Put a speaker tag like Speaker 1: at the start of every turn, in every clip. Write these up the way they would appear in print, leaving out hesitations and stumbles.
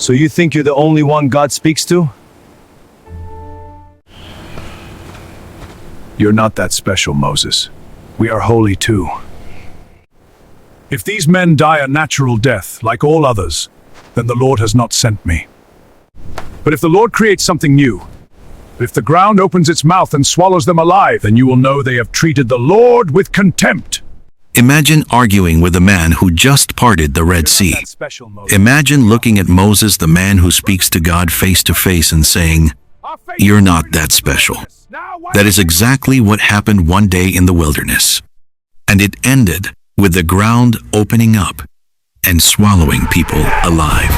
Speaker 1: So you think you're the only one God speaks to?
Speaker 2: You're not that special, Moses. We are holy too. If these men die a natural death, like all others, then the Lord has not sent me. But if the Lord creates something new, if the ground opens its mouth and swallows them alive, then you will know they have treated the Lord with contempt.
Speaker 3: Imagine arguing with a man who just parted the Red Sea. Imagine looking at Moses, the man who speaks to God face to face, and saying, "You're not that special." That is exactly what happened one day in the wilderness. And it ended with the ground opening up and swallowing people alive.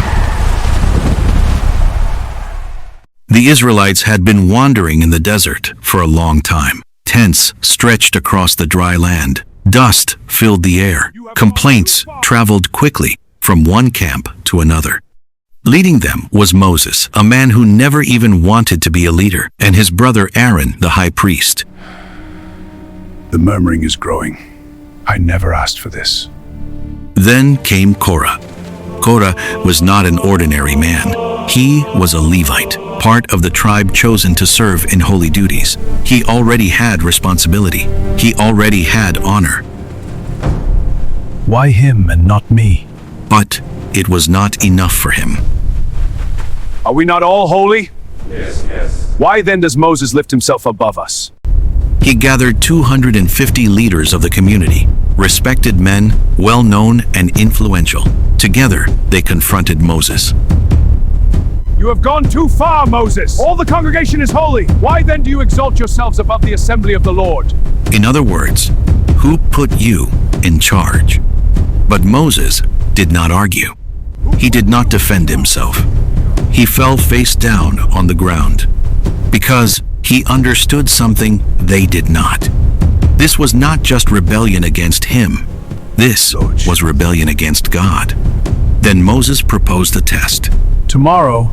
Speaker 3: The Israelites had been wandering in the desert for a long time. Tents stretched across the dry land. Dust filled the air. Complaints traveled quickly from one camp to another. Leading them was Moses, a man who never even wanted to be a leader, and his brother Aaron, the high priest.
Speaker 2: The murmuring is growing. I never asked for this.
Speaker 3: Then came Korah. Korah was not an ordinary man. He was a Levite, part of the tribe chosen to serve in holy duties. He already had responsibility. He already had honor.
Speaker 2: Why him and not me?
Speaker 3: But it was not enough for him.
Speaker 2: Are we not all holy? Yes. Why then does Moses lift himself above us?
Speaker 3: He gathered 250 leaders of the community, respected men, well-known and influential. Together, they confronted Moses.
Speaker 2: You have gone too far, Moses. All the congregation is holy. Why then do you exalt yourselves above the assembly of the Lord?
Speaker 3: In other words, who put you in charge? But Moses did not argue. He did not defend himself. He fell face down on the ground because he understood something they did not. This was not just rebellion against him. This was rebellion against God. Then Moses proposed a test.
Speaker 2: Tomorrow,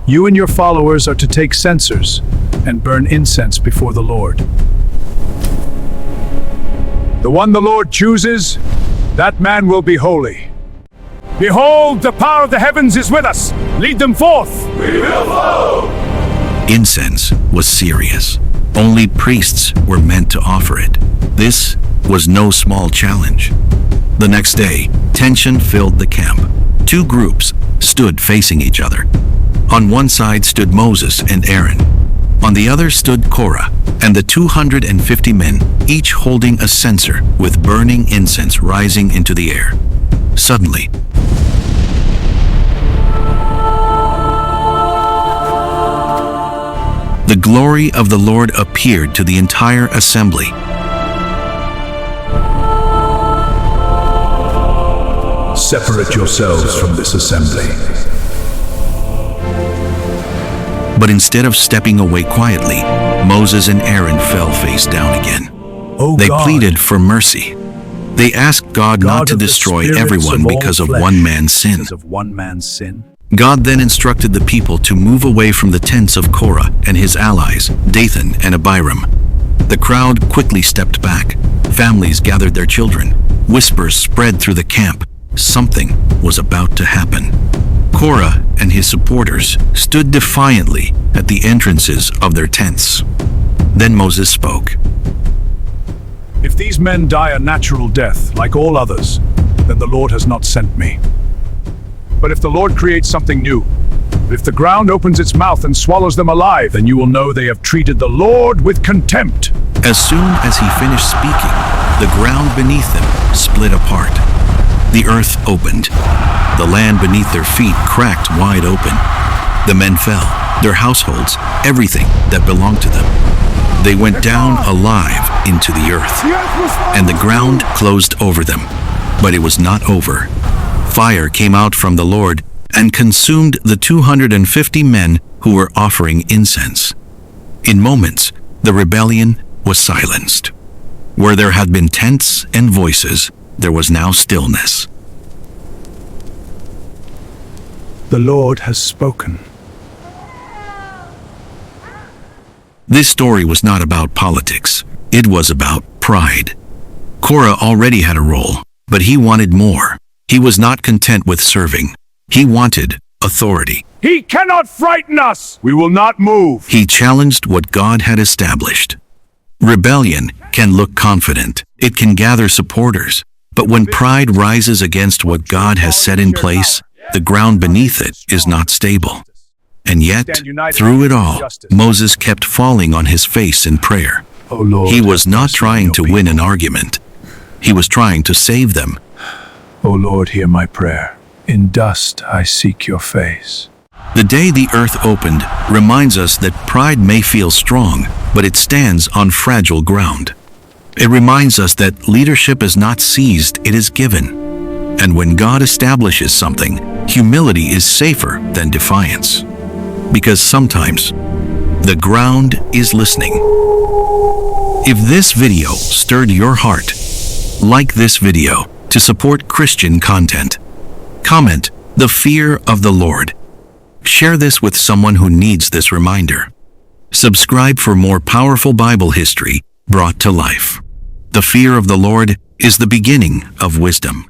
Speaker 2: you and your followers are to take censers and burn incense before the Lord. The one the Lord chooses, that man will be holy. Behold, the power of the heavens is with us. Lead them forth. We will follow.
Speaker 3: Incense was serious. Only priests were meant to offer it. This was no small challenge. The next day, tension filled the camp. Two groups stood facing each other. On one side stood Moses and Aaron. On the other stood Korah and the 250 men, each holding a censer with burning incense rising into the air. Suddenly, the glory of the Lord appeared to the entire assembly.
Speaker 2: Separate yourselves from this assembly.
Speaker 3: But instead of stepping away quietly, Moses and Aaron fell face down again. They pleaded for mercy. They asked God not to destroy everyone because of one man's sin. God then instructed the people to move away from the tents of Korah and his allies, Dathan and Abiram. The crowd quickly stepped back. Families gathered their children. Whispers spread through the camp. Something was about to happen. Korah and his supporters stood defiantly at the entrances of their tents. Then Moses spoke.
Speaker 2: If these men die a natural death, like all others, then the Lord has not sent me. But if the Lord creates something new, if the ground opens its mouth and swallows them alive, then you will know they have treated the Lord with contempt.
Speaker 3: As soon as he finished speaking, the ground beneath them split apart. The earth opened. The land beneath their feet cracked wide open. The men fell, their households, everything that belonged to them. They went down alive into the earth, and the ground closed over them. But it was not over. Fire came out from the Lord and consumed the 250 men who were offering incense. In moments, the rebellion was silenced. Where there had been tents and voices, there was now stillness.
Speaker 2: The Lord has spoken.
Speaker 3: This story was not about politics. It was about pride. Korah already had a role, but he wanted more. He was not content with serving. He wanted authority.
Speaker 2: He cannot frighten us! We will not move!
Speaker 3: He challenged what God had established. Rebellion can look confident. It can gather supporters. But when pride rises against what God has set in place, the ground beneath it is not stable. And yet, through it all, Moses kept falling on his face in prayer.
Speaker 2: O Lord,
Speaker 3: He was not
Speaker 2: have mercy on
Speaker 3: trying
Speaker 2: your
Speaker 3: to
Speaker 2: people.
Speaker 3: win an argument. He was trying to save them.
Speaker 2: O Lord, hear my prayer. In dust I seek your face.
Speaker 3: The day the earth opened reminds us that pride may feel strong, but it stands on fragile ground. It reminds us that leadership is not seized, it is given. And when God establishes something, humility is safer than defiance. Because sometimes, the ground is listening. If this video stirred your heart, like this video to support Christian content. Comment, "The fear of the Lord." Share this with someone who needs this reminder. Subscribe for more powerful Bible history brought to life. The fear of the Lord is the beginning of wisdom.